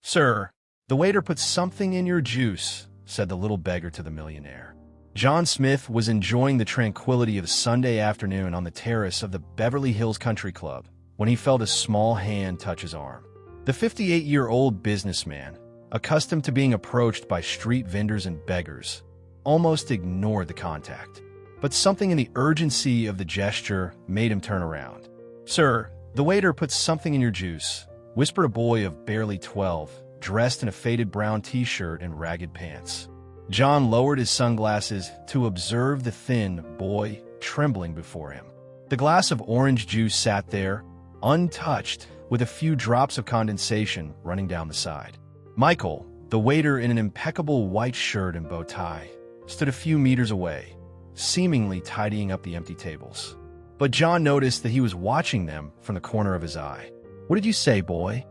"Sir, the waiter put something in your juice," said the little beggar to the millionaire. John Smith was enjoying the tranquility of a Sunday afternoon on the terrace of the Beverly Hills Country Club when he felt a small hand touch his arm. The 58-year-old businessman, accustomed to being approached by street vendors and beggars, almost ignored the contact. But something in the urgency of the gesture made him turn around. "Sir, the waiter put something in your juice," whispered a boy of barely 12, dressed in a faded brown t-shirt and ragged pants. John lowered his sunglasses to observe the thin boy trembling before him. The glass of orange juice sat there, untouched, with a few drops of condensation running down the side. Michael, the waiter in an impeccable white shirt and bow tie, stood a few meters away, seemingly tidying up the empty tables. But John noticed that he was watching them from the corner of his eye. "What did you say, boy?"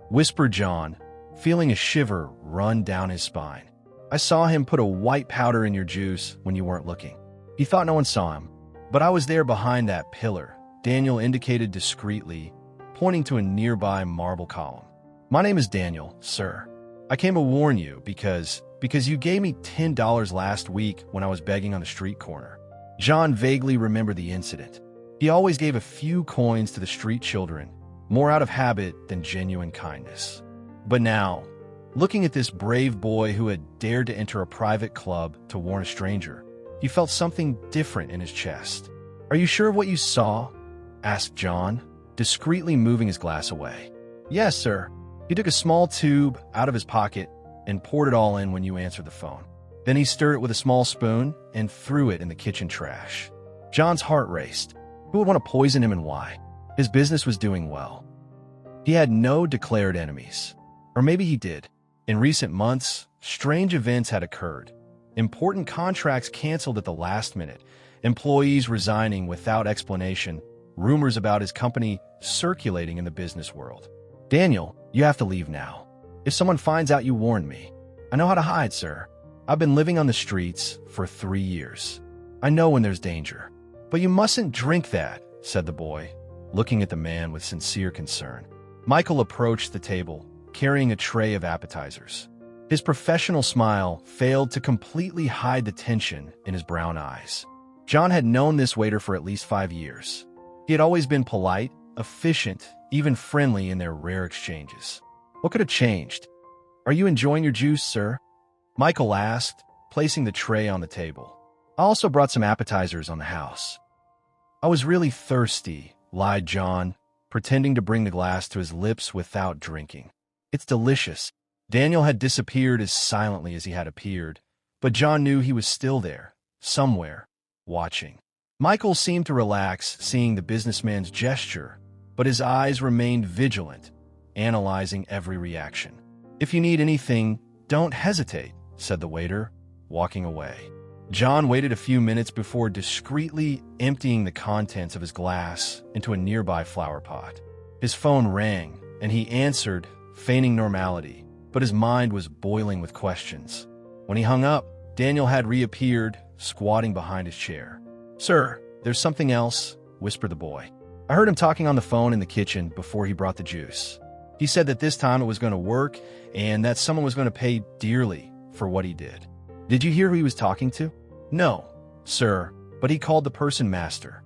whispered John, feeling a shiver run down his spine. "I saw him put a white powder in your juice when you weren't looking. He thought no one saw him, but I was there behind that pillar," Daniel indicated discreetly, pointing to a nearby marble column. "My name is Daniel, sir. I came to warn you because you gave me $10 last week when I was begging on the street corner." John vaguely remembered the incident. He always gave a few coins to the street children, more out of habit than genuine kindness. But now, looking at this brave boy who had dared to enter a private club to warn a stranger, he felt something different in his chest. "Are you sure of what you saw?" asked John, discreetly moving his glass away. "Yes, sir." He took a small tube out of his pocket and poured it all in when you answered the phone. Then he stirred it with a small spoon and threw it in the kitchen trash. John's heart raced. Who would want to poison him and why? His business was doing well. He had no declared enemies. Or maybe he did. In recent months, strange events had occurred. Important contracts canceled at the last minute, employees resigning without explanation, rumors about his company circulating in the business world. "Daniel, you have to leave now. If someone finds out you warned me, I know how to hide, sir. I've been living on the streets for 3 years. I know when there's danger." "But you mustn't drink that," said the boy, looking at the man with sincere concern. Michael approached the table, carrying a tray of appetizers. His professional smile failed to completely hide the tension in his brown eyes. John had known this waiter for at least 5 years. He had always been polite, efficient, even friendly in their rare exchanges. What could have changed? "Are you enjoying your juice, sir?" Michael asked, placing the tray on the table. "I also brought some appetizers on the house." "I was really thirsty," lied John, pretending to bring the glass to his lips without drinking. "It's delicious." Daniel had disappeared as silently as he had appeared, but John knew he was still there, somewhere, watching. Michael seemed to relax seeing the businessman's gesture, but his eyes remained vigilant, analyzing every reaction. "If you need anything, don't hesitate," said the waiter, walking away. John waited a few minutes before discreetly emptying the contents of his glass into a nearby flower pot. His phone rang, and he answered, feigning normality, but his mind was boiling with questions. When he hung up, Daniel had reappeared, squatting behind his chair. "Sir, there's something else," whispered the boy. "I heard him talking on the phone in the kitchen before he brought the juice. He said that this time it was going to work and that someone was going to pay dearly for what he did." "Did you hear who he was talking to?" "No, sir, but he called the person master.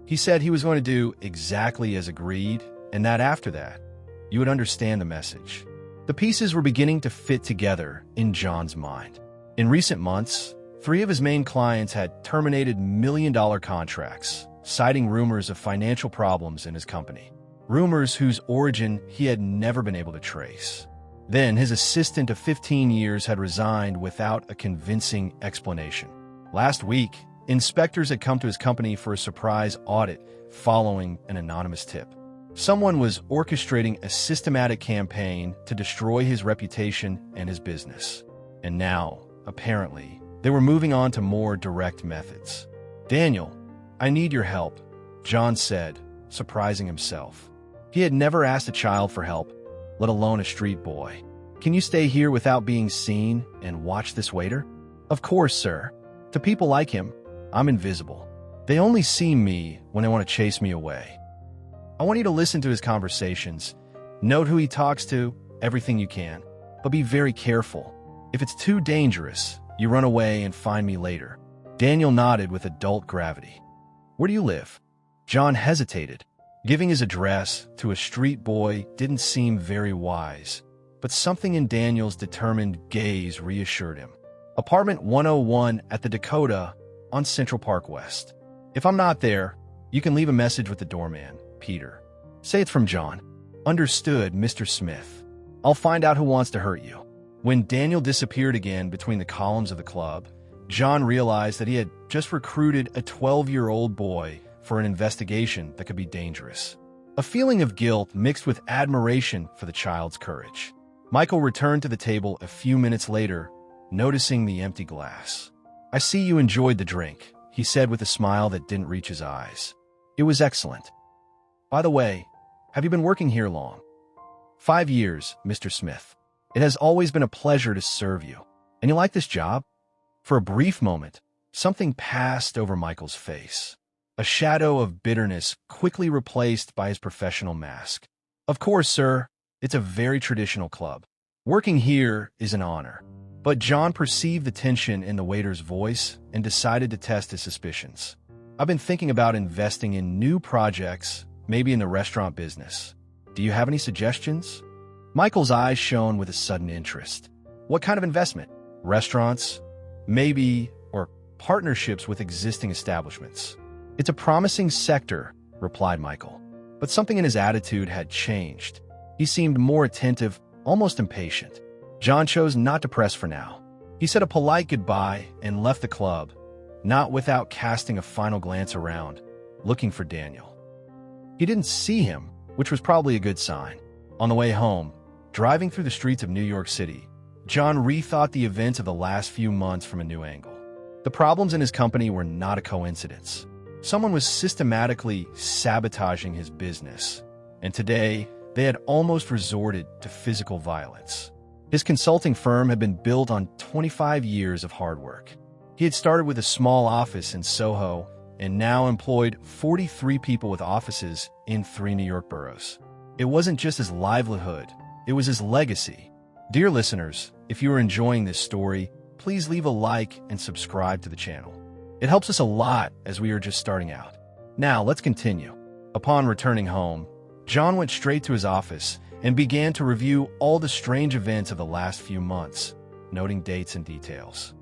He said he was going to do exactly as agreed and that after that, you would understand the message." The pieces were beginning to fit together in John's mind. In recent months, 3 of his main clients had terminated million-dollar contracts, citing rumors of financial problems in his company. Rumors whose origin he had never been able to trace. Then his assistant of 15 years had resigned without a convincing explanation. Last week, inspectors had come to his company for a surprise audit following an anonymous tip. Someone was orchestrating a systematic campaign to destroy his reputation and his business. And now, apparently, they were moving on to more direct methods. "Daniel, I need your help," John said, surprising himself. He had never asked a child for help, let alone a street boy. "Can you stay here without being seen and watch this waiter?" "Of course, sir. To people like him, I'm invisible. They only see me when they want to chase me away. I want you to listen to his conversations, note who he talks to, everything you can, but be very careful. If it's too dangerous, you run away and find me later." Daniel nodded with adult gravity. "Where do you live?" John hesitated. Giving his address to a street boy didn't seem very wise, but something in Daniel's determined gaze reassured him. "Apartment 101 at the Dakota on Central Park West. If I'm not there, you can leave a message with the doorman, Peter. Say it's from John." "Understood, Mr. Smith. I'll find out who wants to hurt you." When Daniel disappeared again between the columns of the club, John realized that he had just recruited a 12-year-old boy for an investigation that could be dangerous. A feeling of guilt mixed with admiration for the child's courage. Michael returned to the table a few minutes later, noticing the empty glass. "I see you enjoyed the drink," he said with a smile that didn't reach his eyes. "It was excellent. By the way, have you been working here long?" 5 years, Mr. Smith. It has always been a pleasure to serve you. And you like this job?" For a brief moment, something passed over Michael's face. A shadow of bitterness quickly replaced by his professional mask. "Of course, sir. It's a very traditional club. Working here is an honor." But John perceived the tension in the waiter's voice and decided to test his suspicions. "I've been thinking about investing in new projects, maybe in the restaurant business. Do you have any suggestions?" Michael's eyes shone with a sudden interest. "What kind of investment? Restaurants? Maybe, or partnerships with existing establishments?" "It's a promising sector," replied Michael. But something in his attitude had changed. He seemed more attentive, almost impatient. John chose not to press for now. He said a polite goodbye and left the club, not without casting a final glance around, looking for Daniel. He didn't see him, which was probably a good sign. On the way home, driving through the streets of New York City, John rethought the events of the last few months from a new angle. The problems in his company were not a coincidence. Someone was systematically sabotaging his business, and today they had almost resorted to physical violence. His consulting firm had been built on 25 years of hard work. He had started with a small office in Soho and now employed 43 people with offices in 3 New York boroughs. It wasn't just his livelihood, it was his legacy. Dear listeners, if you are enjoying this story, please leave a like and subscribe to the channel. It helps us a lot as we are just starting out. Now, let's continue. Upon returning home, John went straight to his office and began to review all the strange events of the last few months, noting dates and details.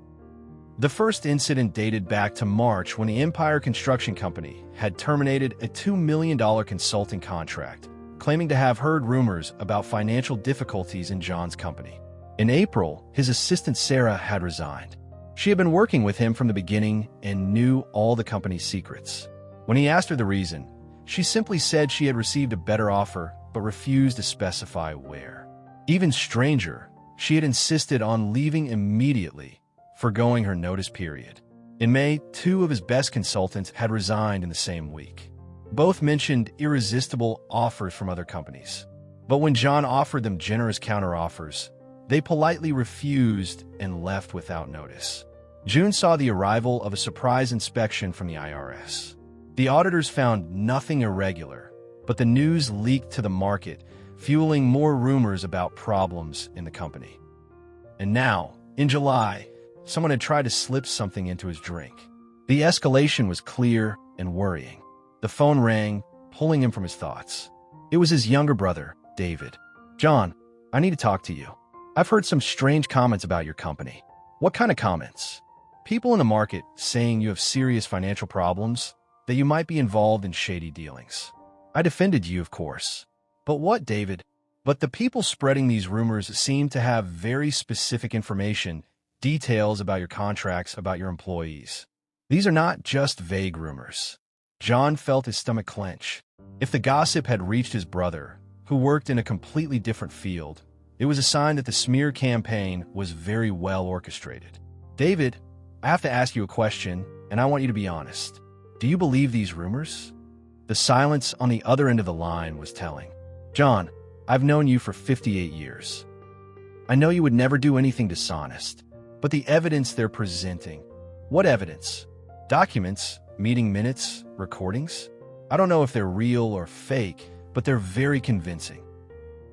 The first incident dated back to March when the Empire Construction Company had terminated a $2 million consulting contract, claiming to have heard rumors about financial difficulties in John's company. In April, his assistant Sarah had resigned. She had been working with him from the beginning and knew all the company's secrets. When he asked her the reason, she simply said she had received a better offer but refused to specify where. Even stranger, she had insisted on leaving immediately, forgoing her notice period. In May, 2 of his best consultants had resigned in the same week. Both mentioned irresistible offers from other companies. But when John offered them generous counteroffers, they politely refused and left without notice. June saw the arrival of a surprise inspection from the IRS. The auditors found nothing irregular, but the news leaked to the market, fueling more rumors about problems in the company. And now, in July, someone had tried to slip something into his drink. The escalation was clear and worrying. The phone rang, pulling him from his thoughts. It was his younger brother, David. "John, I need to talk to you. I've heard some strange comments about your company." "What kind of comments?" "People in the market saying you have serious financial problems, that you might be involved in shady dealings." "I defended you, of course." "But what, David?" "But the people spreading these rumors seem to have very specific information, details about your contracts, about your employees. These are not just vague rumors." John felt his stomach clench. If the gossip had reached his brother, who worked in a completely different field, it was a sign that the smear campaign was very well orchestrated. "David, I have to ask you a question, and I want you to be honest. Do you believe these rumors?" The silence on the other end of the line was telling. "John, I've known you for 58 years. I know you would never do anything dishonest, but the evidence they're presenting..." "What evidence?" "Documents, meeting minutes, recordings. I don't know if they're real or fake, but they're very convincing."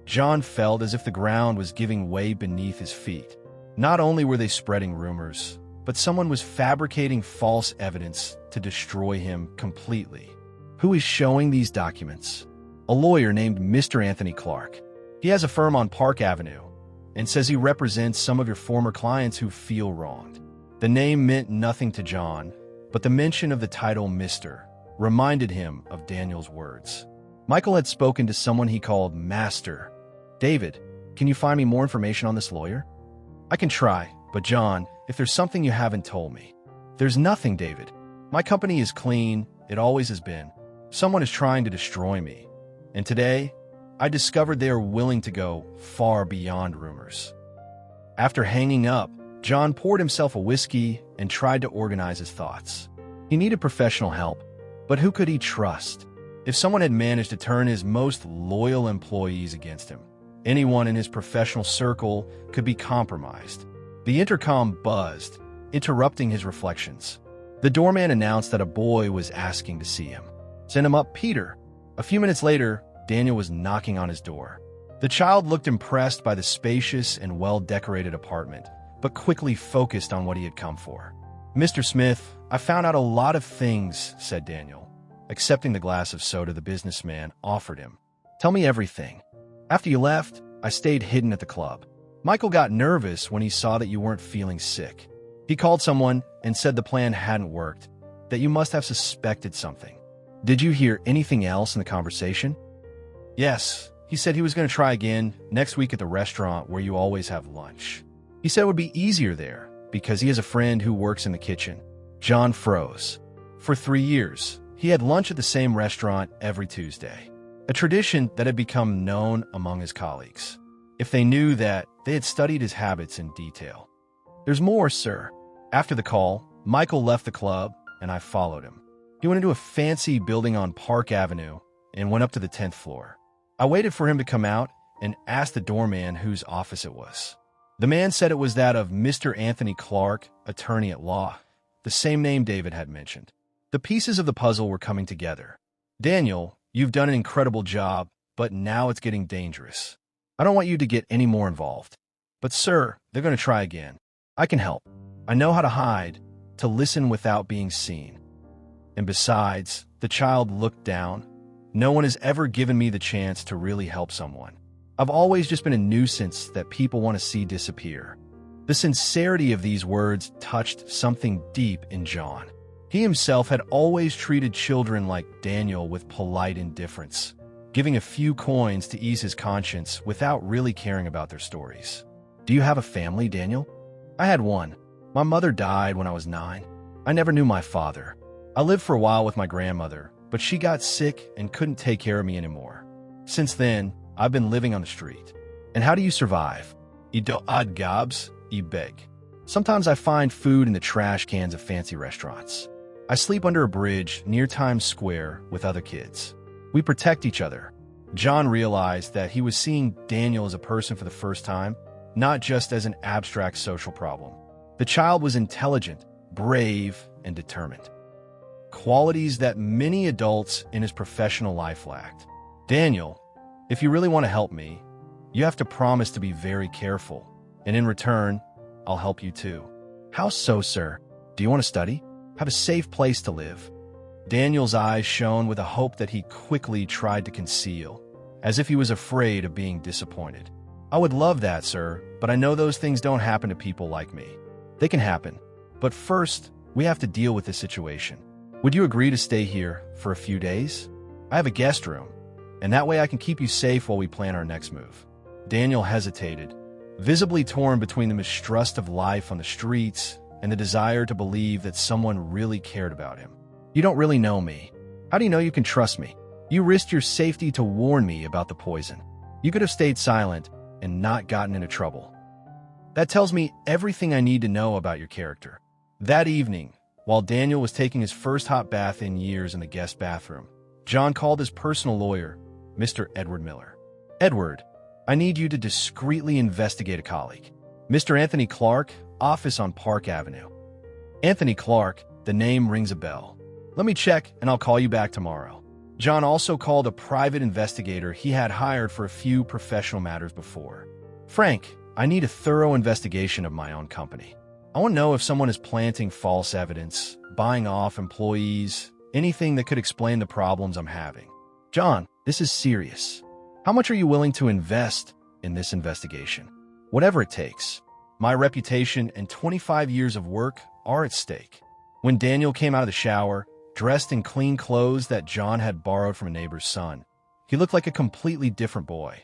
John felt as if the ground was giving way beneath his feet. Not only were they spreading rumors, but someone was fabricating false evidence to destroy him completely. Who is showing these documents? A lawyer named Mr. Anthony Clark. He has a firm on Park Avenue and says he represents some of your former clients who feel wronged. The name meant nothing to John, but the mention of the title Mr. reminded him of Daniel's words. Michael had spoken to someone he called Master. David, can you find me more information on this lawyer? I can try, but John, if there's something you haven't told me. There's nothing, David. My company is clean. It always has been. Someone is trying to destroy me. And today, I discovered they are willing to go far beyond rumors. After hanging up, John poured himself a whiskey and tried to organize his thoughts. He needed professional help, but who could he trust? If someone had managed to turn his most loyal employees against him, anyone in his professional circle could be compromised. The intercom buzzed, interrupting his reflections. The doorman announced that a boy was asking to see him. Send him up, Peter. A few minutes later, Daniel was knocking on his door. The child looked impressed by the spacious and well-decorated apartment, but quickly focused on what he had come for. Mr. Smith, I found out a lot of things, said Daniel, accepting the glass of soda the businessman offered him. Tell me everything. After you left, I stayed hidden at the club. Michael got nervous when he saw that you weren't feeling sick. He called someone and said the plan hadn't worked, that you must have suspected something. Did you hear anything else in the conversation? Yes, he said he was going to try again next week at the restaurant where you always have lunch. He said it would be easier there because he has a friend who works in the kitchen. John froze. For 3 years, he had lunch at the same restaurant every Tuesday, a tradition that had become known among his colleagues. If they knew that, they had studied his habits in detail. There's more, sir. After the call, Michael left the club, and I followed him. He went into a fancy building on Park Avenue and went up to the 10th floor. I waited for him to come out and asked the doorman whose office it was. The man said it was that of Mr. Anthony Clark, attorney at law, the same name David had mentioned. The pieces of the puzzle were coming together. Daniel, you've done an incredible job, but now it's getting dangerous. I don't want you to get any more involved. But sir, they're going to try again. I can help. I know how to hide, to listen without being seen. And besides, the child looked down. No one has ever given me the chance to really help someone. I've always just been a nuisance that people want to see disappear. The sincerity of these words touched something deep in John. He himself had always treated children like Daniel with polite indifference, giving a few coins to ease his conscience without really caring about their stories. Do you have a family, Daniel? I had one. My mother died when I was 9. I never knew my father. I lived for a while with my grandmother, but she got sick and couldn't take care of me anymore. Since then, I've been living on the street. And how do you survive? You do odd jobs, you beg. Sometimes I find food in the trash cans of fancy restaurants. I sleep under a bridge near Times Square with other kids. We protect each other. John realized that he was seeing Daniel as a person for the first time, not just as an abstract social problem. The child was intelligent, brave, and determined. Qualities that many adults in his professional life lacked. Daniel, if you really want to help me, you have to promise to be very careful, and in return, I'll help you too. How so, sir? Do you want to study? Have a safe place to live? Daniel's eyes shone with a hope that he quickly tried to conceal, as if he was afraid of being disappointed. I would love that, sir, but I know those things don't happen to people like me. They can happen, but first, we have to deal with this situation. Would you agree to stay here for a few days? I have a guest room, and that way I can keep you safe while we plan our next move. Daniel hesitated, visibly torn between the mistrust of life on the streets and the desire to believe that someone really cared about him. You don't really know me. How do you know you can trust me? You risked your safety to warn me about the poison. You could have stayed silent and not gotten into trouble. That tells me everything I need to know about your character. That evening, while Daniel was taking his first hot bath in years in the guest bathroom, John called his personal lawyer, Mr. Edward Miller. Edward, I need you to discreetly investigate a colleague. Mr. Anthony Clark, office on Park Avenue. Anthony Clark, the name rings a bell. Let me check and I'll call you back tomorrow. John also called a private investigator he had hired for a few professional matters before. "Frank, I need a thorough investigation of my own company. I want to know if someone is planting false evidence, buying off employees, anything that could explain the problems I'm having." "John, this is serious. How much are you willing to invest in this investigation?" "Whatever it takes. My reputation and 25 years of work are at stake." When Daniel came out of the shower, dressed in clean clothes that John had borrowed from a neighbor's son, he looked like a completely different boy.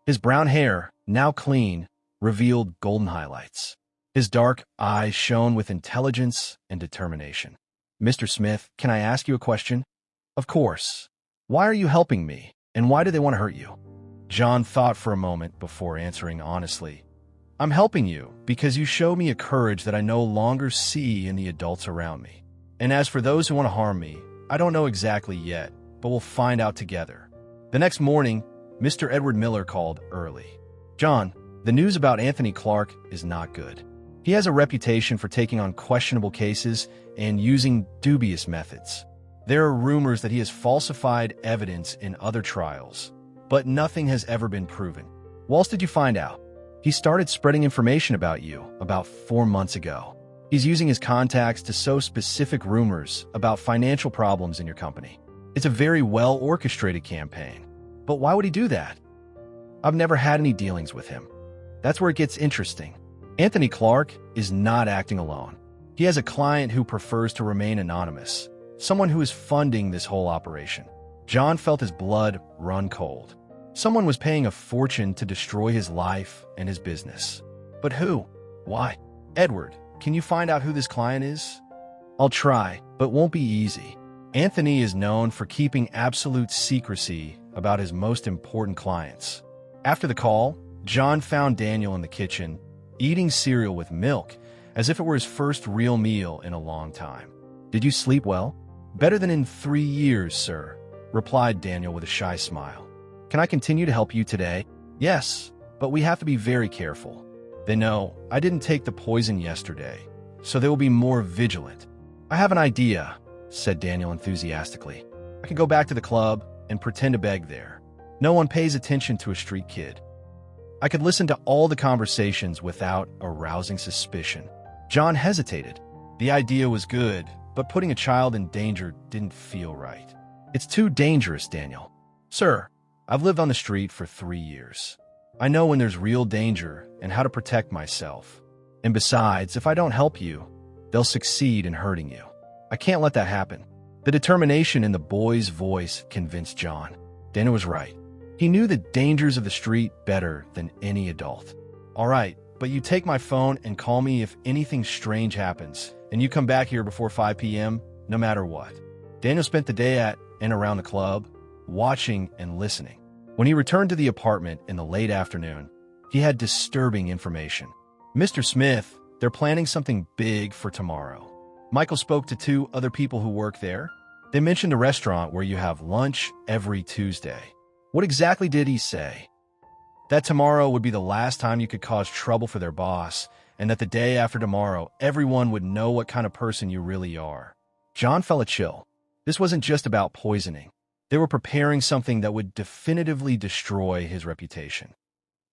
His brown hair, now clean, revealed golden highlights. His dark eyes shone with intelligence and determination. "Mr. Smith, can I ask you a question?" "Of course. Why are you helping me, and why do they want to hurt you?" John thought for a moment before answering honestly. "I'm helping you because you show me a courage that I no longer see in the adults around me. And as for those who want to harm me, I don't know exactly yet, but we'll find out together." The next morning, Mr. Edward Miller called early. "John, the news about Anthony Clark is not good. He has a reputation for taking on questionable cases and using dubious methods. There are rumors that he has falsified evidence in other trials, but nothing has ever been proven." "What else did you find out?" "He started spreading information about you about 4 months ago. He's using his contacts to sow specific rumors about financial problems in your company. It's a very well-orchestrated campaign. But why would he do that?" "I've never had any dealings with him." "That's where it gets interesting. Anthony Clark is not acting alone. He has a client who prefers to remain anonymous, someone who is funding this whole operation." John felt his blood run cold. Someone was paying a fortune to destroy his life and his business. But who? Why? "Edward, can you find out who this client is?" "I'll try, but won't be easy. Anthony is known for keeping absolute secrecy about his most important clients." After the call, John found Daniel in the kitchen, eating cereal with milk, as if it were his first real meal in a long time. "Did you sleep well?" "Better than in 3 years, sir," replied Daniel with a shy smile. "Can I continue to help you today?" "Yes, but we have to be very careful. They know I didn't take the poison yesterday, so they will be more vigilant." "I have an idea," said Daniel enthusiastically. "I can go back to the club and pretend to beg there. No one pays attention to a street kid. I could listen to all the conversations without arousing suspicion." John hesitated. The idea was good, but putting a child in danger didn't feel right. "It's too dangerous, Daniel." "Sir, I've lived on the street for 3 years. I know when there's real danger and how to protect myself. And besides, if I don't help you, they'll succeed in hurting you. I can't let that happen." The determination in the boy's voice convinced John. Daniel was right. He knew the dangers of the street better than any adult. "All right, but you take my phone and call me if anything strange happens, and you come back here before 5 p.m., no matter what." Daniel spent the day at and around the club, watching and listening. When he returned to the apartment in the late afternoon, he had disturbing information. "Mr. Smith, they're planning something big for tomorrow. Michael spoke to 2 other people who work there. They mentioned a restaurant where you have lunch every Tuesday." "What exactly did he say?" "That tomorrow would be the last time you could cause trouble for their boss, and that the day after tomorrow, everyone would know what kind of person you really are." John felt a chill. This wasn't just about poisoning. They were preparing something that would definitively destroy his reputation.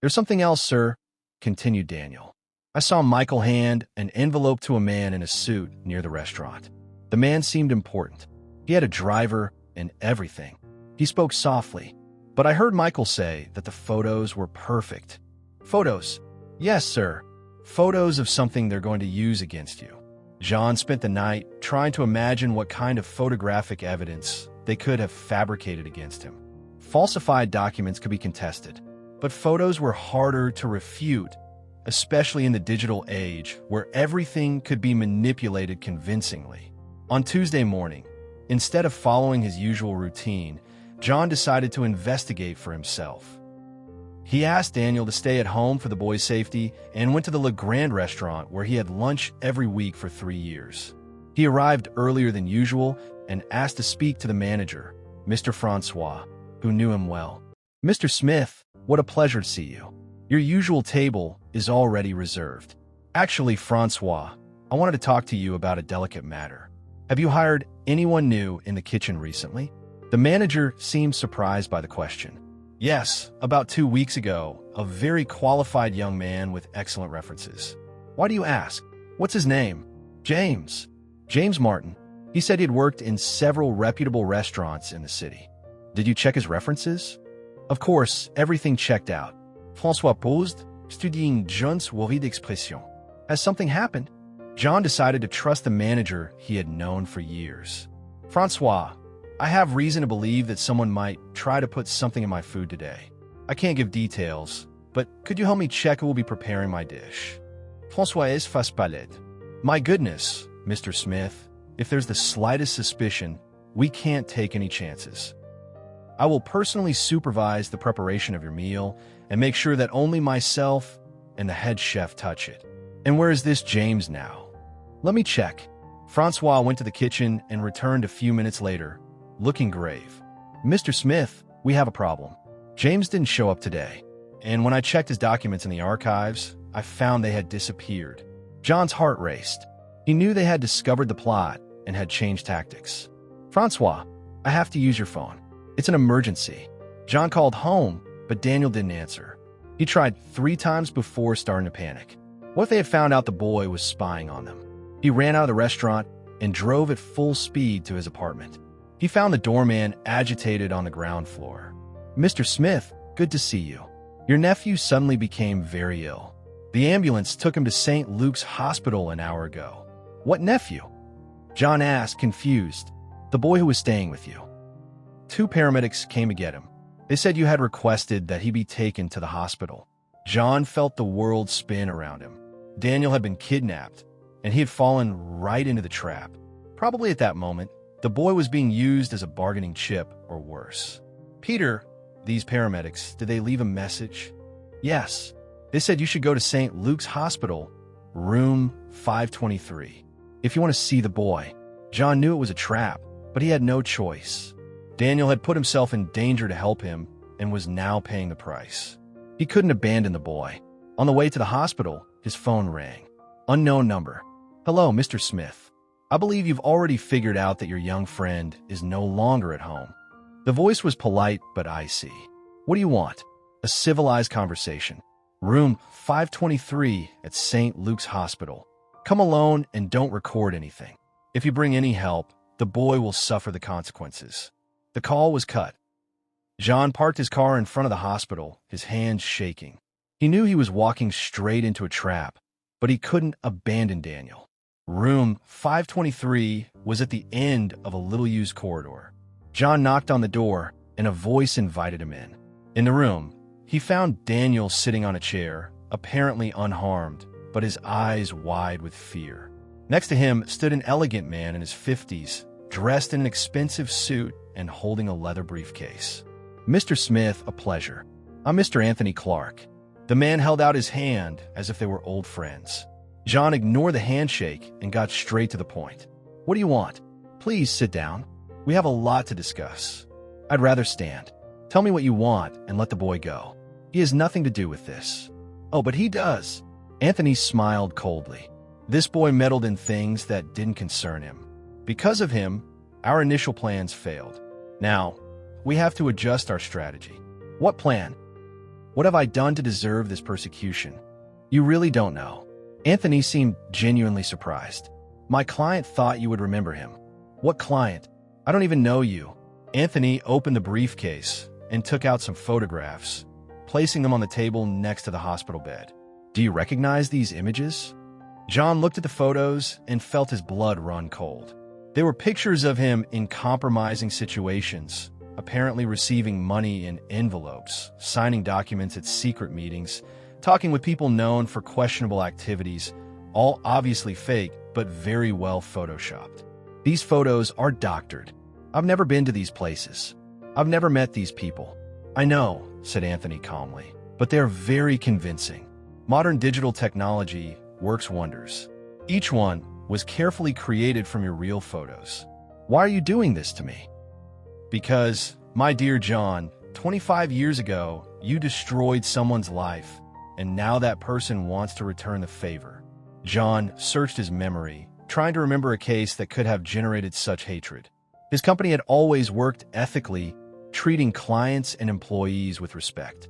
"There's something else, sir," continued Daniel. "I saw Michael hand an envelope to a man in a suit near the restaurant. The man seemed important. He had a driver and everything. He spoke softly, but I heard Michael say that the photos were perfect." "Photos?" "Yes, sir. Photos of something they're going to use against you." John spent the night trying to imagine what kind of photographic evidence they could have fabricated against him. Falsified documents could be contested, but photos were harder to refute, especially in the digital age where everything could be manipulated convincingly. On Tuesday morning, instead of following his usual routine, John decided to investigate for himself. He asked Daniel to stay at home for the boy's safety and went to the Le Grand restaurant where he had lunch every week for 3 years. He arrived earlier than usual and asked to speak to the manager, Mr. Francois, who knew him well. "Mr. Smith, what a pleasure to see you. Your usual table is already reserved." "Actually, Francois, I wanted to talk to you about a delicate matter. Have you hired anyone new in the kitchen recently?" The manager seemed surprised by the question. Yes, about 2 weeks ago, a very qualified young man with excellent references. Why do you ask? What's his name? James. James Martin. He said he'd worked in several reputable restaurants in the city. Did you check his references? Of course, everything checked out. François posed, studying John's worried expression. Has something happened? John decided to trust the manager he had known for years. François, I have reason to believe that someone might try to put something in my food today. I can't give details, but could you help me check who will be preparing my dish? François is face-palette. My goodness, Mr. Smith, if there's the slightest suspicion, we can't take any chances. I will personally supervise the preparation of your meal and make sure that only myself and the head chef touch it. And where is this James now? Let me check. François went to the kitchen and returned a few minutes later, looking grave. Mr. Smith, we have a problem. James didn't show up today, and when I checked his documents in the archives, I found they had disappeared. John's heart raced. He knew they had discovered the plot and had changed tactics. François, I have to use your phone. It's an emergency. John called home, but Daniel didn't answer. He tried 3 times before starting to panic. What if they had found out the boy was spying on them? He ran out of the restaurant and drove at full speed to his apartment. He found the doorman agitated on the ground floor. Mr. Smith, good to see you. Your nephew suddenly became very ill. The ambulance took him to St. Luke's Hospital an hour ago. What nephew? John asked, confused. The boy who was staying with you. 2 paramedics came to get him. They said you had requested that he be taken to the hospital. John felt the world spin around him. Daniel had been kidnapped, and he had fallen right into the trap. Probably at that moment, the boy was being used as a bargaining chip, or worse. Peter, these paramedics, did they leave a message? Yes. They said you should go to St. Luke's Hospital, room 523. If you want to see the boy. John knew it was a trap, but he had no choice. Daniel had put himself in danger to help him and was now paying the price. He couldn't abandon the boy. On the way to the hospital, his phone rang. Unknown number. Hello, Mr. Smith. I believe you've already figured out that your young friend is no longer at home. The voice was polite but icy. What do you want? A civilized conversation. Room 523 at St. Luke's Hospital. Come alone and don't record anything. If you bring any help, the boy will suffer the consequences. The call was cut. John parked his car in front of the hospital, his hands shaking. He knew he was walking straight into a trap, but he couldn't abandon Daniel. Room 523 was at the end of a little-used corridor. John knocked on the door, and a voice invited him in. In the room, he found Daniel sitting on a chair, apparently unharmed, but his eyes wide with fear. Next to him stood an elegant man in his 50s, dressed in an expensive suit and holding a leather briefcase. Mr. Smith, a pleasure. I'm Mr. Anthony Clark. The man held out his hand as if they were old friends. John ignored the handshake and got straight to the point. What do you want? Please sit down. We have a lot to discuss. I'd rather stand. Tell me what you want and let the boy go. He has nothing to do with this. Oh, but he does. Anthony smiled coldly. This boy meddled in things that didn't concern him. Because of him, our initial plans failed. Now, we have to adjust our strategy. What plan? What have I done to deserve this persecution? You really don't know. Anthony seemed genuinely surprised. My client thought you would remember him. What client? I don't even know you. Anthony opened the briefcase and took out some photographs, placing them on the table next to the hospital bed. Do you recognize these images? John looked at the photos and felt his blood run cold. They were pictures of him in compromising situations, apparently receiving money in envelopes, signing documents at secret meetings, talking with people known for questionable activities, all obviously fake, but very well photoshopped. These photos are doctored. I've never been to these places. I've never met these people. I know, said Anthony calmly, but they're very convincing. Modern digital technology works wonders. Each one was carefully created from your real photos. Why are you doing this to me? Because, my dear John, 25 years ago, you destroyed someone's life, and now that person wants to return the favor. John searched his memory, trying to remember a case that could have generated such hatred. His company had always worked ethically, treating clients and employees with respect.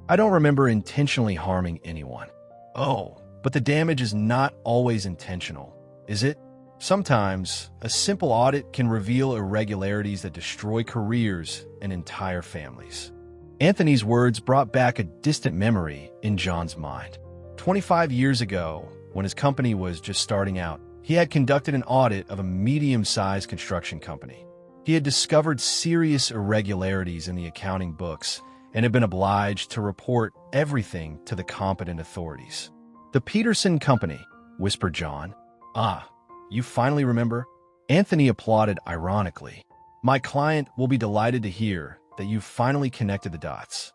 I don't remember intentionally harming anyone. Oh, but the damage is not always intentional, is it? Sometimes, a simple audit can reveal irregularities that destroy careers and entire families. Anthony's words brought back a distant memory in John's mind. 25 years ago, when his company was just starting out, he had conducted an audit of a medium-sized construction company. He had discovered serious irregularities in the accounting books and had been obliged to report everything to the competent authorities. "The Peterson Company," whispered John. "Ah, you finally remember?" Anthony applauded ironically. "My client will be delighted to hear that you finally connected the dots."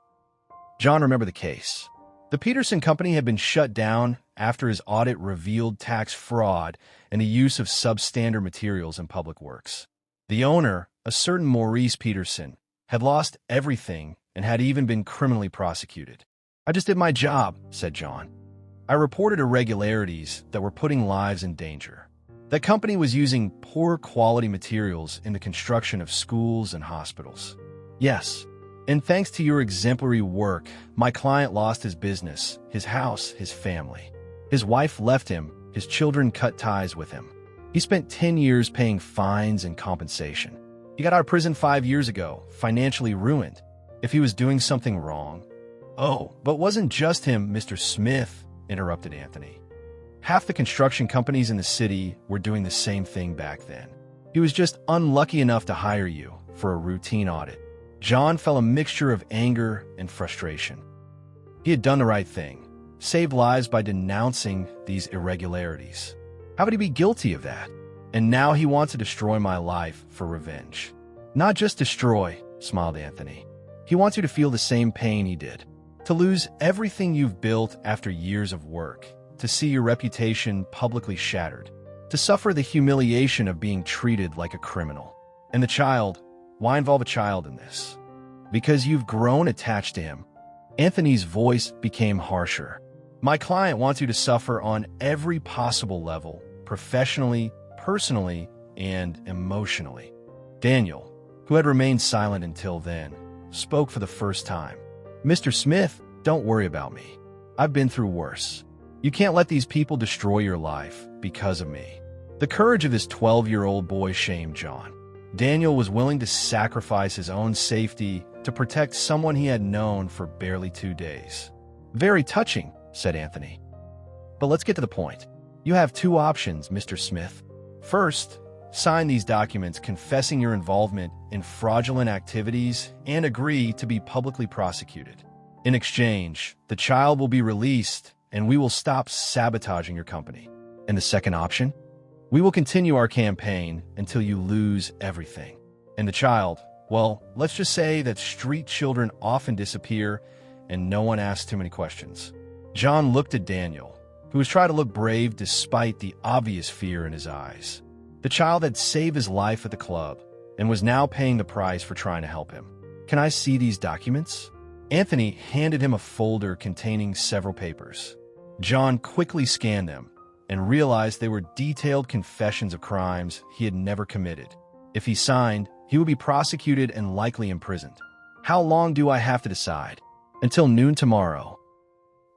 John remembered the case. The Peterson Company had been shut down after his audit revealed tax fraud and the use of substandard materials in public works. The owner, a certain Maurice Peterson, had lost everything and had even been criminally prosecuted. "I just did my job," said John. "I reported irregularities that were putting lives in danger. That company was using poor quality materials in the construction of schools and hospitals. Yes, and thanks to your exemplary work, my client lost his business, his house, his family. His wife left him, his children cut ties with him. He spent 10 years paying fines and compensation. He got out of prison 5 years ago, financially ruined. If he was doing something wrong..." "Oh, but wasn't just him, Mr. Smith," interrupted Anthony. "Half the construction companies in the city were doing the same thing back then. He was just unlucky enough to hire you for a routine audit." John felt a mixture of anger and frustration. He had done the right thing, saved lives by denouncing these irregularities. How would he be guilty of that? And now he wants to destroy my life for revenge. "Not just destroy," smiled Anthony. "He wants you to feel the same pain he did. To lose everything you've built after years of work. To see your reputation publicly shattered. To suffer the humiliation of being treated like a criminal. And the child, why involve a child in this? Because you've grown attached to him." Anthony's voice became harsher. "My client wants you to suffer on every possible level, professionally, personally, and emotionally." Daniel, who had remained silent until then, spoke for the first time. "Mr. Smith, don't worry about me. I've been through worse. You can't let these people destroy your life because of me." The courage of this 12-year-old boy shamed John. Daniel was willing to sacrifice his own safety to protect someone he had known for barely 2 days. "Very touching," said Anthony. "But let's get to the point. You have 2 options, Mr. Smith. First, sign these documents confessing your involvement in fraudulent activities and agree to be publicly prosecuted. In exchange, the child will be released and we will stop sabotaging your company. And the second option? We will continue our campaign until you lose everything. And the child, well, let's just say that street children often disappear and no one asks too many questions." John looked at Daniel, who was trying to look brave despite the obvious fear in his eyes. The child had saved his life at the club and was now paying the price for trying to help him. "Can I see these documents?" Anthony handed him a folder containing several papers. John quickly scanned them and realized they were detailed confessions of crimes he had never committed. If he signed, he would be prosecuted and likely imprisoned. "How long do I have to decide?" "Until noon tomorrow.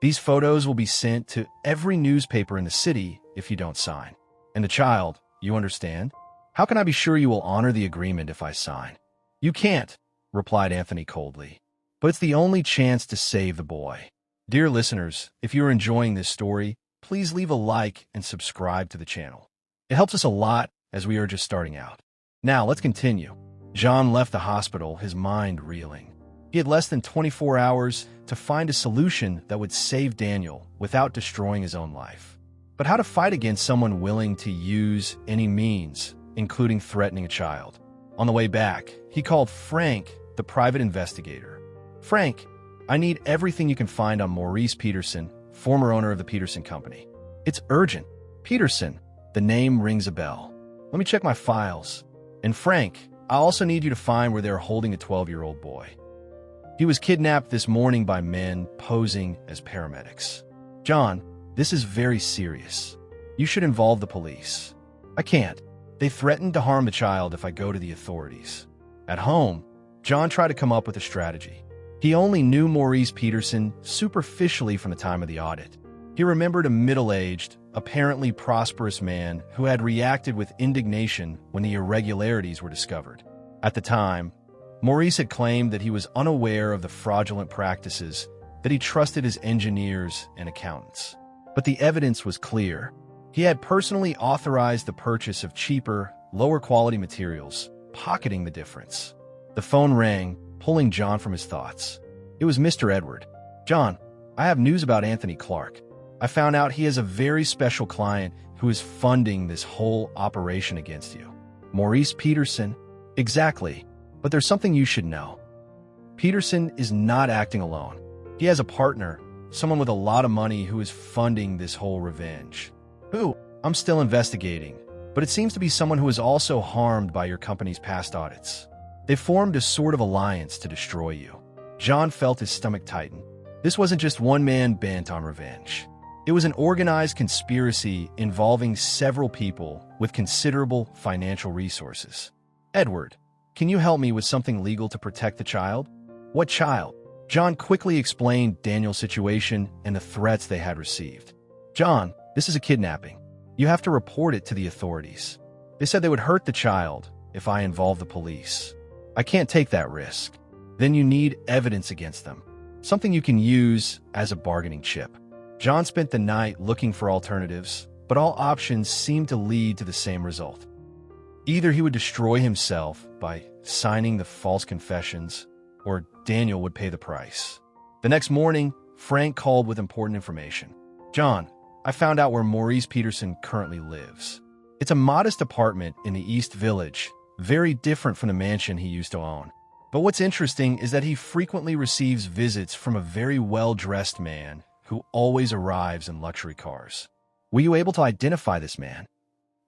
These photos will be sent to every newspaper in the city if you don't sign. And the child, you understand? How can I be sure you will honor the agreement if I sign?" "You can't," replied Anthony coldly. "But it's the only chance to save the boy." Dear listeners, if you are enjoying this story, please leave a like and subscribe to the channel. It helps us a lot as we are just starting out. Now, let's continue. John left the hospital, his mind reeling. He had less than 24 hours to find a solution that would save Daniel without destroying his own life. But how to fight against someone willing to use any means, including threatening a child? On the way back, he called Frank, the private investigator. "Frank, I need everything you can find on Maurice Peterson, former owner of the Peterson Company. It's urgent." "Peterson," the name rings a bell. "Let me check my files. And Frank, I also need you to find where they're holding a 12-year-old boy. He was kidnapped this morning by men posing as paramedics." "John, this is very serious. You should involve the police." "I can't. They threatened to harm the child if I go to the authorities. At home, John tried to come up with a strategy. He only knew Maurice Peterson superficially from the time of the audit. He remembered a middle-aged, apparently prosperous man who had reacted with indignation when the irregularities were discovered. At the time, Maurice had claimed that he was unaware of the fraudulent practices, that he trusted his engineers and accountants. But the evidence was clear. He had personally authorized the purchase of cheaper, lower-quality materials, pocketing the difference. The phone rang, pulling John from his thoughts. It was Mr. Edward. "John, I have news about Anthony Clark. I found out he has a very special client who is funding this whole operation against you." "Maurice Peterson?" "Exactly. But there's something you should know. Peterson is not acting alone. He has a partner, someone with a lot of money who is funding this whole revenge." "Who?" "I'm still investigating, but it seems to be someone who is also harmed by your company's past audits. They formed a sort of alliance to destroy you." John felt his stomach tighten. This wasn't just one man bent on revenge. It was an organized conspiracy involving several people with considerable financial resources. "Edward, can you help me with something legal to protect the child?" "What child?" John quickly explained Daniel's situation and the threats they had received. "John, this is a kidnapping. You have to report it to the authorities. They said they would hurt the child if I involve the police. I can't take that risk. Then you need evidence against them, something you can use as a bargaining chip." John spent the night looking for alternatives, but all options seemed to lead to the same result. Either he would destroy himself by signing the false confessions, or Daniel would pay the price. The next morning, Frank called with important information. "John, I found out where Maurice Peterson currently lives. It's a modest apartment in the East Village, very different from the mansion he used to own. But what's interesting is that he frequently receives visits from a very well-dressed man who always arrives in luxury cars." "Were you able to identify this man?"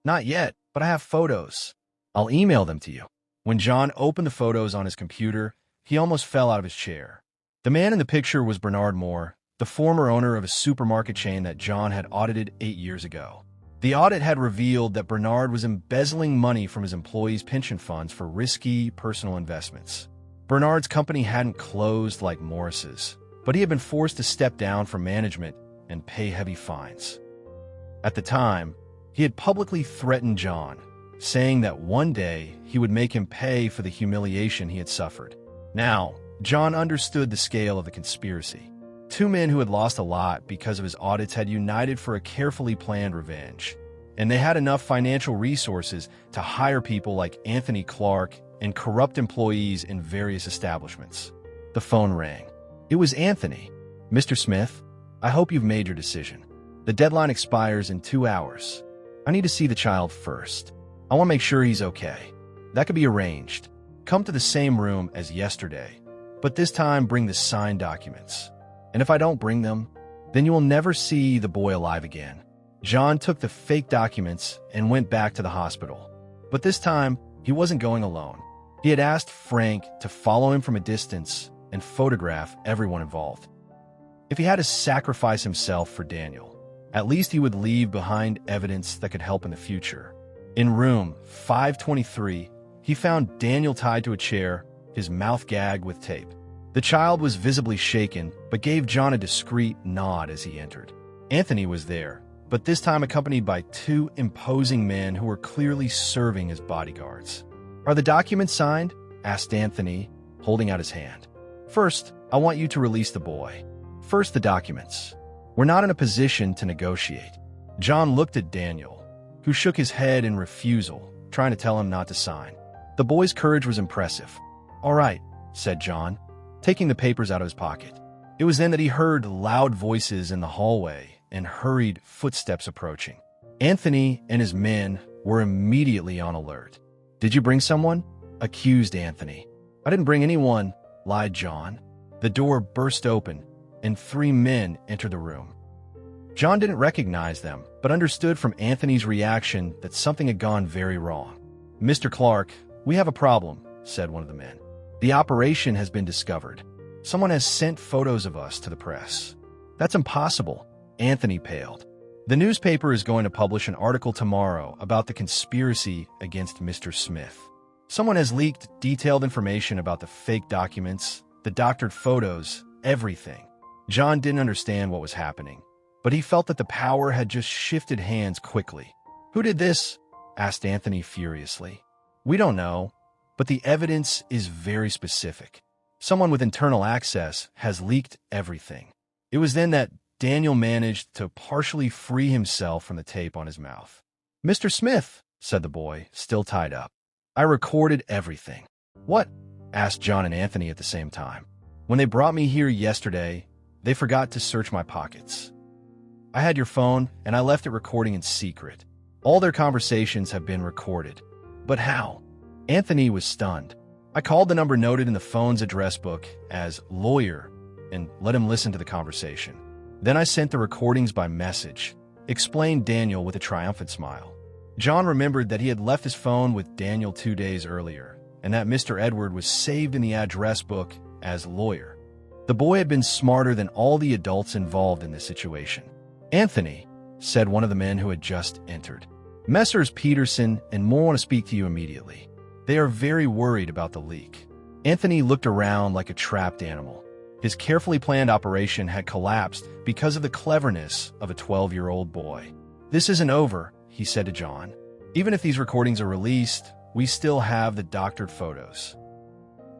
"Not yet, but I have photos. I'll email them to you." When John opened the photos on his computer, he almost fell out of his chair. The man in the picture was Bernard Moore, the former owner of a supermarket chain that John had audited 8 years ago. The audit had revealed that Bernard was embezzling money from his employees' pension funds for risky personal investments. Bernard's company hadn't closed like Morris's, but he had been forced to step down from management and pay heavy fines. At the time, he had publicly threatened John, saying that one day he would make him pay for the humiliation he had suffered. Now, John understood the scale of the conspiracy. Two men who had lost a lot because of his audits had united for a carefully planned revenge, and they had enough financial resources to hire people like Anthony Clark and corrupt employees in various establishments. The phone rang. It was Anthony. "Mr. Smith, I hope you've made your decision. The deadline expires in 2 hours. I need to see the child first. I want to make sure he's okay. That could be arranged. Come to the same room as yesterday, but this time bring the signed documents. And if I don't bring them, then you will never see the boy alive again." John took the fake documents and went back to the hospital. But this time, he wasn't going alone. He had asked Frank to follow him from a distance and photograph everyone involved. If he had to sacrifice himself for Daniel, at least he would leave behind evidence that could help in the future. In room 523, he found Daniel tied to a chair, his mouth gagged with tape. The child was visibly shaken, but gave John a discreet nod as he entered. Anthony was there, but this time accompanied by 2 imposing men who were clearly serving as bodyguards. "Are the documents signed?" asked Anthony, holding out his hand. "First, I want you to release the boy. First, the documents. We're not in a position to negotiate." John looked at Daniel, who shook his head in refusal, trying to tell him not to sign. The boy's courage was impressive. "All right," said John, taking the papers out of his pocket. It was then that he heard loud voices in the hallway and hurried footsteps approaching. Anthony and his men were immediately on alert. "Did you bring someone?" accused Anthony. "I didn't bring anyone," lied John. The door burst open, and 3 men entered the room. John didn't recognize them, but understood from Anthony's reaction that something had gone very wrong. "Mr. Clark, we have a problem," said one of the men. "The operation has been discovered. Someone has sent photos of us to the press." "That's impossible." Anthony paled. The newspaper is going to publish an article tomorrow about the conspiracy against Mr. Smith. Someone has leaked detailed information about the fake documents, the doctored photos, everything. John didn't understand what was happening, but he felt that the power had just shifted hands quickly. "Who did this?" asked Anthony furiously. "We don't know, but the evidence is very specific. Someone with internal access has leaked everything." It was then that Daniel managed to partially free himself from the tape on his mouth. "Mr. Smith," said the boy, still tied up, "I recorded everything." "What?" asked John and Anthony at the same time. "When they brought me here yesterday, they forgot to search my pockets. I had your phone, and I left it recording in secret. All their conversations have been recorded." "But how?" Anthony was stunned. "I called the number noted in the phone's address book as lawyer and let him listen to the conversation. Then I sent the recordings by message," explained Daniel with a triumphant smile. John remembered that he had left his phone with Daniel 2 days earlier, and that Mr. Edward was saved in the address book as lawyer. The boy had been smarter than all the adults involved in this situation. "Anthony," said one of the men who had just entered, "Messrs. Peterson and Moore want to speak to you immediately. They are very worried about the leak." Anthony looked around like a trapped animal. His carefully planned operation had collapsed because of the cleverness of a 12-year-old boy. "This isn't over," he said to John. "Even if these recordings are released, we still have the doctored photos.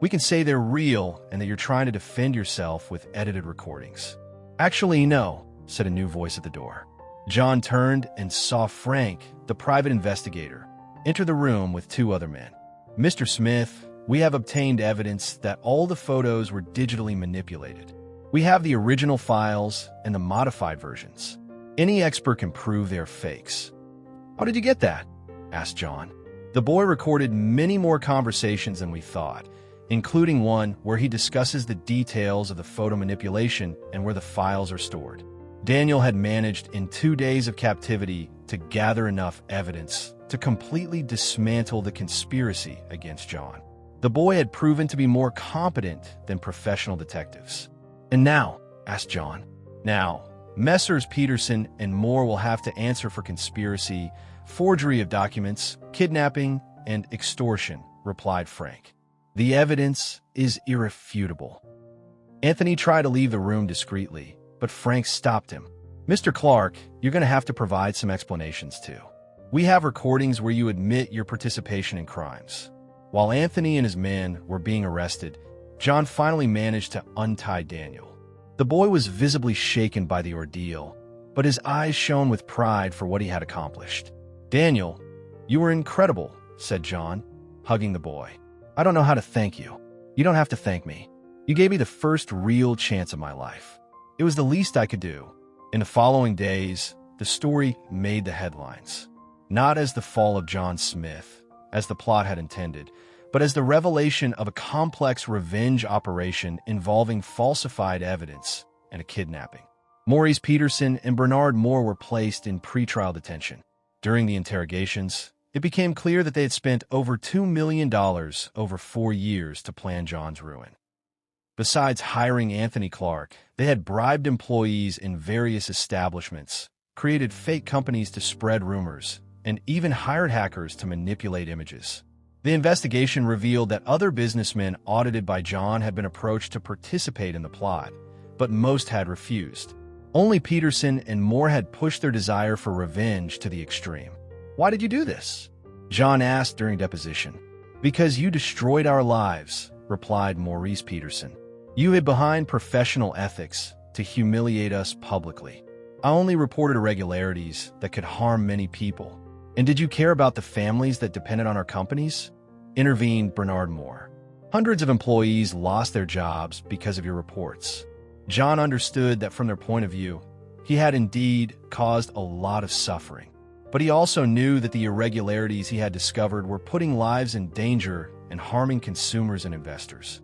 We can say they're real and that you're trying to defend yourself with edited recordings." "Actually, no," said a new voice at the door. John turned and saw Frank, the private investigator, enter the room with 2 other men. "Mr. Smith, we have obtained evidence that all the photos were digitally manipulated. We have the original files and the modified versions. Any expert can prove they're fakes." "How did you get that?" asked John. "The boy recorded many more conversations than we thought, including one where he discusses the details of the photo manipulation and where the files are stored." Daniel had managed in 2 days of captivity to gather enough evidence to completely dismantle the conspiracy against John. The boy had proven to be more competent than professional detectives. "And now?" asked John. "Now, Messrs. Peterson and Moore will have to answer for conspiracy, forgery of documents, kidnapping, and extortion," replied Frank. "The evidence is irrefutable." Anthony tried to leave the room discreetly, but Frank stopped him. "Mr. Clark, you're going to have to provide some explanations too. We have recordings where you admit your participation in crimes." While Anthony and his men were being arrested, John finally managed to untie Daniel. The boy was visibly shaken by the ordeal, but his eyes shone with pride for what he had accomplished. "Daniel, you were incredible," said John, hugging the boy. "I don't know how to thank you." "You don't have to thank me. You gave me the first real chance of my life. It was the least I could do." In the following days, the story made the headlines. Not as the fall of John Smith, as the plot had intended, but as the revelation of a complex revenge operation involving falsified evidence and a kidnapping. Maurice Peterson and Bernard Moore were placed in pretrial detention. During the interrogations, it became clear that they had spent over $2 million over 4 years to plan John's ruin. Besides hiring Anthony Clark, they had bribed employees in various establishments, created fake companies to spread rumors, and even hired hackers to manipulate images. The investigation revealed that other businessmen audited by John had been approached to participate in the plot, but most had refused. Only Peterson and Moore had pushed their desire for revenge to the extreme. "Why did you do this?" John asked during deposition. "Because you destroyed our lives," replied Maurice Peterson. "You hid behind professional ethics to humiliate us publicly. I only reported irregularities that could harm many people. And did you care about the families that depended on our companies?" intervened Bernard Moore. "Hundreds of employees lost their jobs because of your reports." John understood that from their point of view, he had indeed caused a lot of suffering. But he also knew that the irregularities he had discovered were putting lives in danger and harming consumers and investors.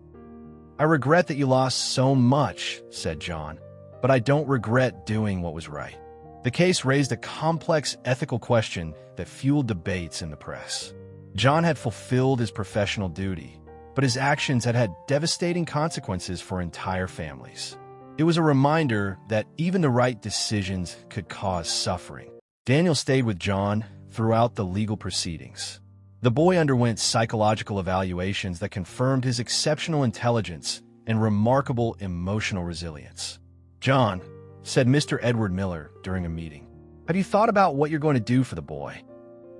"I regret that you lost so much," said John, "but I don't regret doing what was right." The case raised a complex ethical question that fueled debates in the press. John had fulfilled his professional duty, but his actions had had devastating consequences for entire families. It was a reminder that even the right decisions could cause suffering. Daniel stayed with John throughout the legal proceedings. The boy underwent psychological evaluations that confirmed his exceptional intelligence and remarkable emotional resilience. "John," said Mr. Edward Miller during a meeting, "have you thought about what you're going to do for the boy?"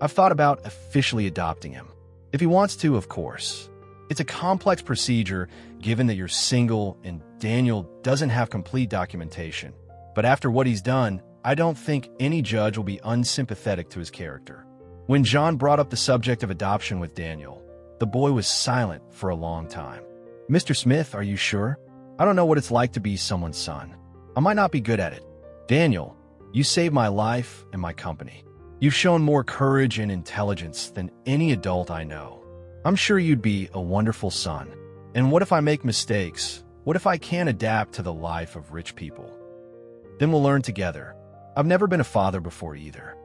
"I've thought about officially adopting him. If he wants to, of course. It's a complex procedure given that you're single and Daniel doesn't have complete documentation. But after what he's done, I don't think any judge will be unsympathetic to his character." When John brought up the subject of adoption with Daniel, the boy was silent for a long time. "Mr. Smith, are you sure? I don't know what it's like to be someone's son. I might not be good at it." "Daniel, you saved my life and my company. You've shown more courage and intelligence than any adult I know. I'm sure you'd be a wonderful son. And what if I make mistakes? What if I can't adapt to the life of rich people? Then we'll learn together. I've never been a father before either."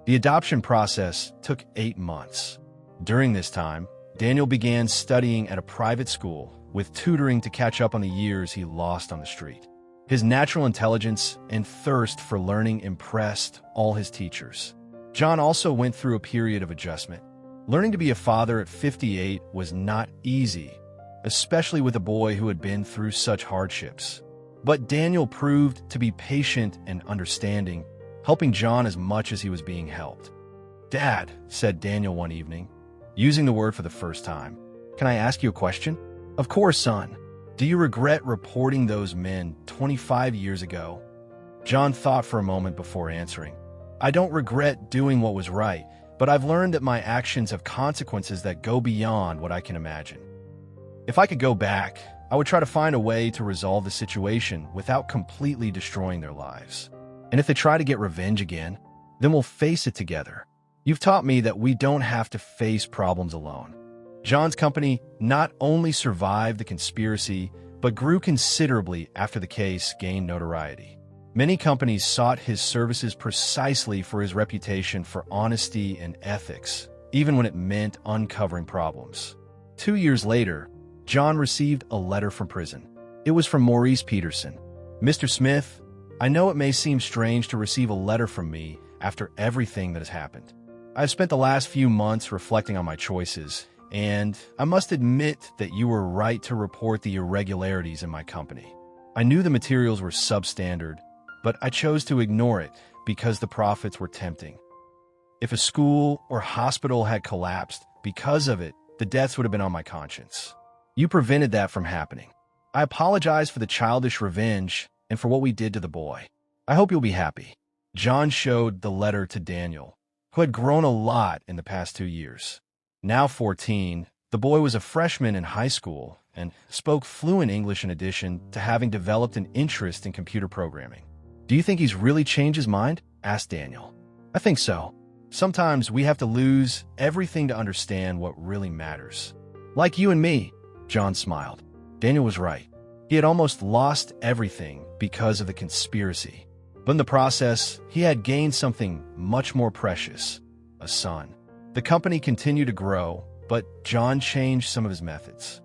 The adoption process took 8 months. During this time, Daniel began studying at a private school with tutoring to catch up on the years he lost on the street. His natural intelligence and thirst for learning impressed all his teachers. John also went through a period of adjustment. Learning to be a father at 58 was not easy, especially with a boy who had been through such hardships. But Daniel proved to be patient and understanding, helping John as much as he was being helped. "Dad," said Daniel one evening, using the word for the first time, "can I ask you a question?" "Of course, son. Do you regret reporting those men 25 years ago?" John thought for a moment before answering. "I don't regret doing what was right, but I've learned that my actions have consequences that go beyond what I can imagine. If I could go back, I would try to find a way to resolve the situation without completely destroying their lives. And if they try to get revenge again, then we'll face it together. You've taught me that we don't have to face problems alone." John's company not only survived the conspiracy, but grew considerably after the case gained notoriety. Many companies sought his services precisely for his reputation for honesty and ethics, even when it meant uncovering problems. 2 years later, John received a letter from prison. It was from Maurice Peterson. "Mr. Smith, I know it may seem strange to receive a letter from me after everything that has happened. I've spent the last few months reflecting on my choices, and I must admit that you were right to report the irregularities in my company. I knew the materials were substandard, but I chose to ignore it because the profits were tempting. If a school or hospital had collapsed because of it, the deaths would have been on my conscience. You prevented that from happening. I apologize for the childish revenge and for what we did to the boy. I hope you'll be happy." John showed the letter to Daniel, who had grown a lot in the past 2 years. Now 14, the boy was a freshman in high school and spoke fluent English in addition to having developed an interest in computer programming. "Do you think he's really changed his mind?" asked Daniel. "I think so. Sometimes we have to lose everything to understand what really matters." "Like you and me," John smiled. Daniel was right. He had almost lost everything because of the conspiracy. But in the process, he had gained something much more precious, a son. The company continued to grow, but John changed some of his methods.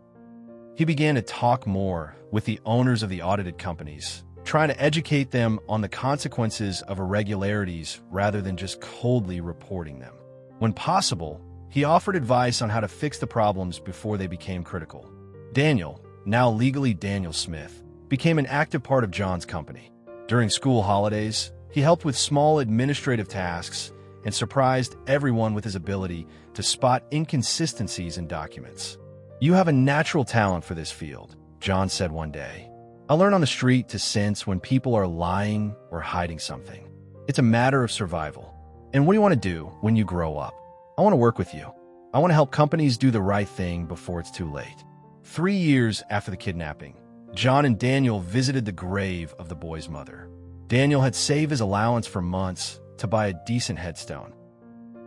He began to talk more with the owners of the audited companies, trying to educate them on the consequences of irregularities rather than just coldly reporting them. When possible, he offered advice on how to fix the problems before they became critical. Daniel, now legally Daniel Smith, became an active part of John's company. During school holidays, he helped with small administrative tasks and surprised everyone with his ability to spot inconsistencies in documents. "You have a natural talent for this field," John said one day. "I learn on the street to sense when people are lying or hiding something. It's a matter of survival. And what do you want to do when you grow up?" "I want to work with you. I want to help companies do the right thing before it's too late." 3 years after the kidnapping, John and Daniel visited the grave of the boy's mother. Daniel had saved his allowance for months to buy a decent headstone.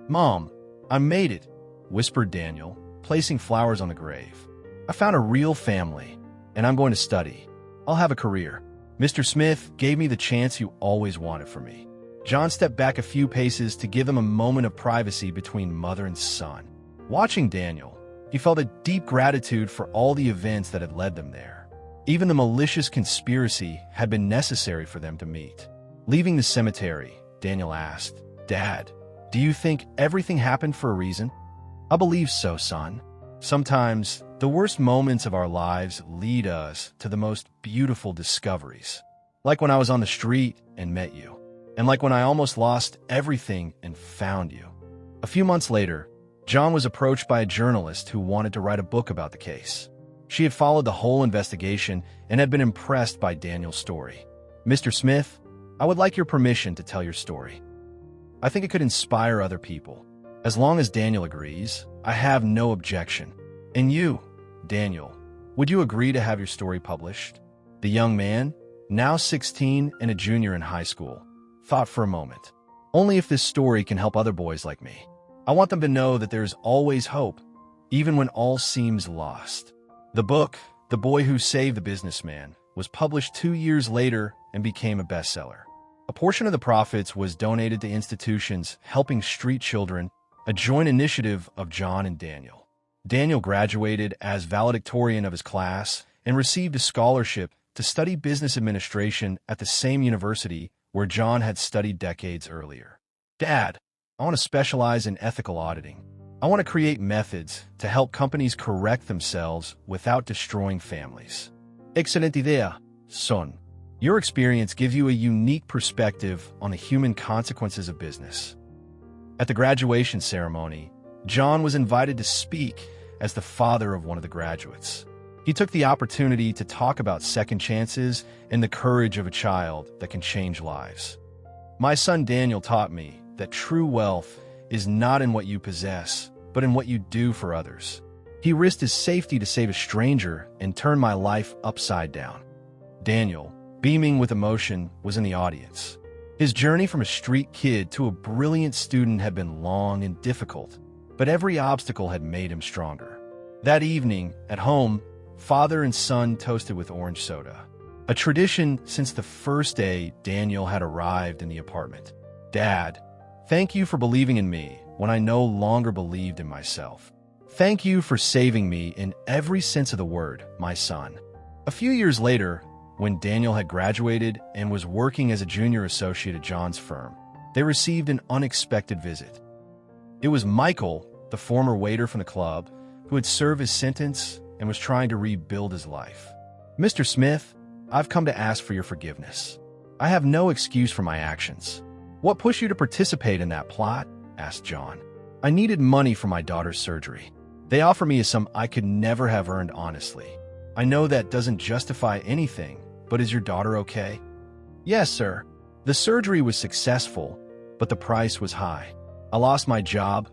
"Mom, I made it," whispered Daniel, placing flowers on the grave. "I found a real family, and I'm going to study. I'll have a career. Mr. Smith gave me the chance you always wanted for me." John stepped back a few paces to give them a moment of privacy between mother and son. Watching Daniel, he felt a deep gratitude for all the events that had led them there. Even the malicious conspiracy had been necessary for them to meet. Leaving the cemetery, Daniel asked, "Dad, do you think everything happened for a reason?" "I believe so, son. Sometimes the worst moments of our lives lead us to the most beautiful discoveries. Like when I was on the street and met you. And like when I almost lost everything and found you." A few months later, John was approached by a journalist who wanted to write a book about the case. She had followed the whole investigation and had been impressed by Daniel's story. "Mr. Smith, I would like your permission to tell your story. I think it could inspire other people. As long as Daniel agrees, I have no objection. And you, Daniel, would you agree to have your story published?" The young man, now 16 and a junior in high school, thought for a moment. "Only if this story can help other boys like me. I want them to know that there's always hope, even when all seems lost." The book, The Boy Who Saved the Businessman, was published 2 years later and became a bestseller. A portion of the profits was donated to institutions helping street children, a joint initiative of John and Daniel. Daniel graduated as valedictorian of his class and received a scholarship to study business administration at the same university where John had studied decades earlier. "Dad, I want to specialize in ethical auditing. I want to create methods to help companies correct themselves without destroying families." "Excellent idea, son. Your experience gives you a unique perspective on the human consequences of business." At the graduation ceremony, John was invited to speak as the father of one of the graduates. He took the opportunity to talk about second chances and the courage of a child that can change lives. "My son Daniel taught me that true wealth is not in what you possess, but in what you do for others. He risked his safety to save a stranger and turned my life upside down." Daniel, beaming with emotion, was in the audience. His journey from a street kid to a brilliant student had been long and difficult, but every obstacle had made him stronger. That evening, at home, father and son toasted with orange soda, a tradition since the first day Daniel had arrived in the apartment. "Dad, thank you for believing in me when I no longer believed in myself. Thank you for saving me in every sense of the word, my son." A few years later, when Daniel had graduated and was working as a junior associate at John's firm, they received an unexpected visit. It was Michael, the former waiter from the club, who had served his sentence and was trying to rebuild his life. "Mr. Smith, I've come to ask for your forgiveness. I have no excuse for my actions." "What pushed you to participate in that plot?" asked John. "I needed money for my daughter's surgery. They offered me a sum I could never have earned honestly. I know that doesn't justify anything, but is your daughter okay?" "Yes, sir. The surgery was successful, but the price was high. I lost my job,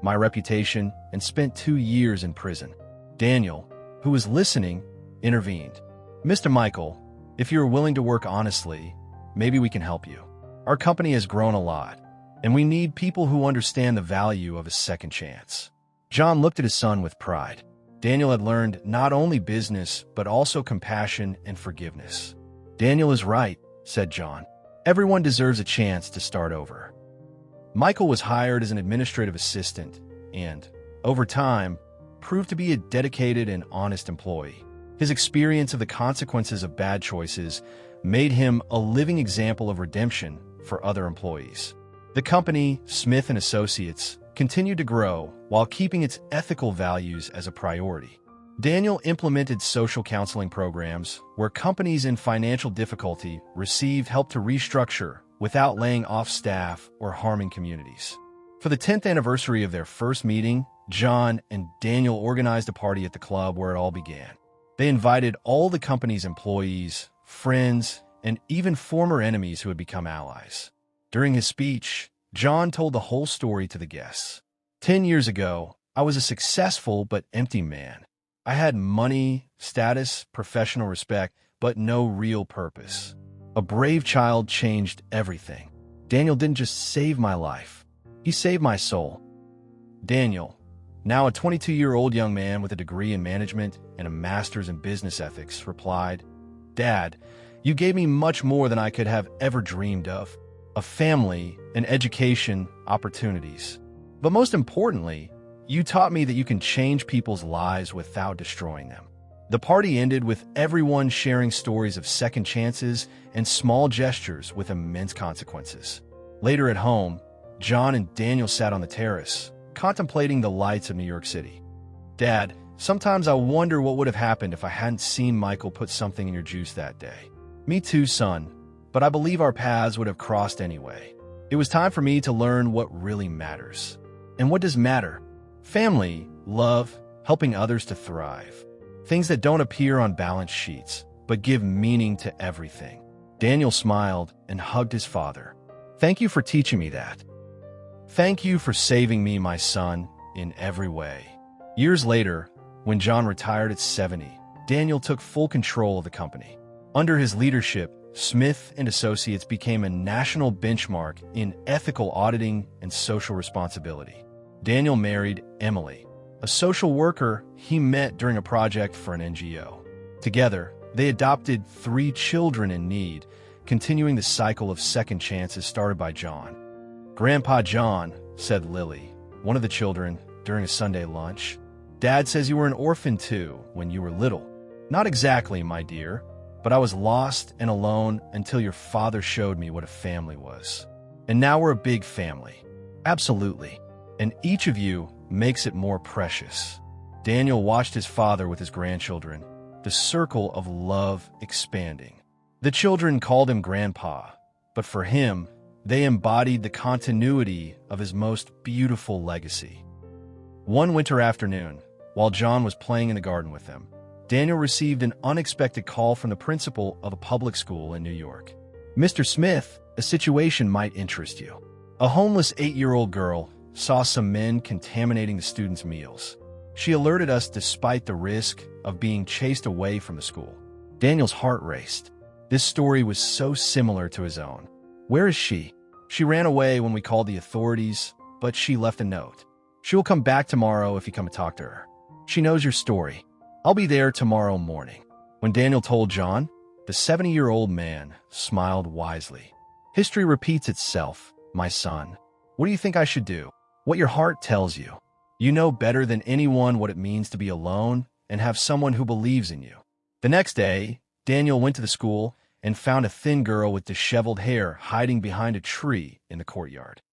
my reputation, and spent 2 years in prison." Daniel, who was listening, intervened. "Mr. Michael, if you're willing to work honestly, maybe we can help you. Our company has grown a lot, and we need people who understand the value of a second chance." John looked at his son with pride. Daniel had learned not only business, but also compassion and forgiveness. "Daniel is right," said John. "Everyone deserves a chance to start over." Michael was hired as an administrative assistant and, over time, proved to be a dedicated and honest employee. His experience of the consequences of bad choices made him a living example of redemption for other employees. The company, Smith & Associates, continued to grow while keeping its ethical values as a priority. Daniel implemented social counseling programs where companies in financial difficulty received help to restructure without laying off staff or harming communities. For the 10th anniversary of their first meeting, John and Daniel organized a party at the club where it all began. They invited all the company's employees, friends, and even former enemies who had become allies. During his speech, John told the whole story to the guests. 10 years ago, I was a successful but empty man. I had money, status, professional respect, but no real purpose. A brave child changed everything. Daniel didn't just save my life. He saved my soul." Daniel, now a 22-year-old young man with a degree in management and a master's in business ethics, replied, "Dad, you gave me much more than I could have ever dreamed of. A family, an education, opportunities. But most importantly, you taught me that you can change people's lives without destroying them. The party ended with everyone sharing stories of second chances and small gestures with immense consequences. Later at home, John and Daniel sat on the terrace, contemplating the lights of New York City. "Dad, sometimes I wonder what would have happened if I hadn't seen Michael put something in your juice that day." "Me too, son, but I believe our paths would have crossed anyway. It was time for me to learn what really matters." "And what does matter?" "Family, love, helping others to thrive. Things that don't appear on balance sheets, but give meaning to everything." Daniel smiled and hugged his father. "Thank you for teaching me that. Thank you for saving me, my son, in every way." Years later, when John retired at 70, Daniel took full control of the company. Under his leadership, Smith & Associates became a national benchmark in ethical auditing and social responsibility. Daniel married Emily, a social worker he met during a project for an NGO. Together, they adopted 3 children in need, continuing the cycle of second chances started by John. "Grandpa John," said Lily, one of the children, during a Sunday lunch, "Dad says you were an orphan too when you were little." "Not exactly, my dear, but I was lost and alone until your father showed me what a family was. And now we're a big family." "Absolutely. And each of you makes it more precious." Daniel watched his father with his grandchildren, the circle of love expanding. The children called him Grandpa, but for him, they embodied the continuity of his most beautiful legacy. One winter afternoon, while John was playing in the garden with them, Daniel received an unexpected call from the principal of a public school in New York. "Mr. Smith, a situation might interest you. A homeless 8-year-old girl saw some men contaminating the students' meals. She alerted us despite the risk of being chased away from the school." Daniel's heart raced. This story was so similar to his own. "Where is she?" "She ran away when we called the authorities, but she left a note. She will come back tomorrow if you come and talk to her. She knows your story. I'll be there tomorrow morning." When Daniel told John, the 70-year-old man smiled wisely. "History repeats itself, my son. What do you think I should do?" "What your heart tells you. You know better than anyone what it means to be alone and have someone who believes in you." The next day, Daniel went to the school and found a thin girl with disheveled hair hiding behind a tree in the courtyard.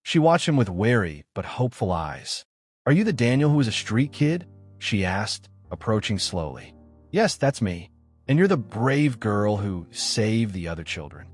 She watched him with wary but hopeful eyes. "Are you the Daniel who was a street kid?" she asked, approaching slowly. "Yes, that's me. And you're the brave girl who saved the other children."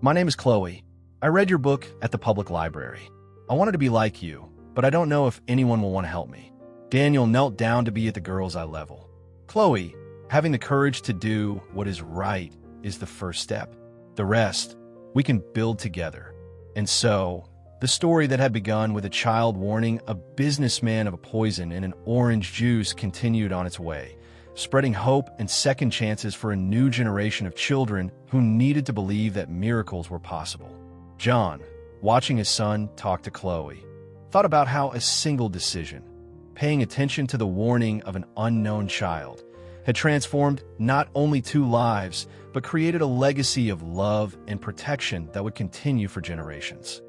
"My name is Chloe. I read your book at the public library. I wanted to be like you, but I don't know if anyone will want to help me." Daniel knelt down to be at the girl's eye level. "Chloe, having the courage to do what is right is the first step. The rest, we can build together." And so, the story that had begun with a child warning a businessman of a poison in an orange juice continued on its way, spreading hope and second chances for a new generation of children who needed to believe that miracles were possible. John, watching his son talk to Chloe, thought about how a single decision, paying attention to the warning of an unknown child, had transformed not only 2 lives, but created a legacy of love and protection that would continue for generations.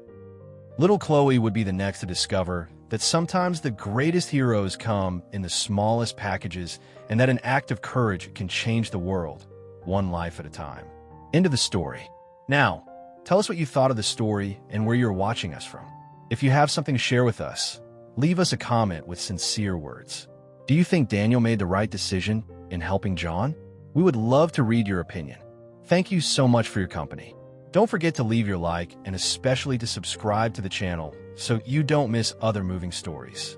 Little Chloe would be the next to discover that sometimes the greatest heroes come in the smallest packages and that an act of courage can change the world, one life at a time. End of the story. Now, tell us what you thought of the story and where you're watching us from. If you have something to share with us, leave us a comment with sincere words. Do you think Daniel made the right decision in helping John? We would love to read your opinion. Thank you so much for your company. Don't forget to leave your like and especially to subscribe to the channel so you don't miss other moving stories.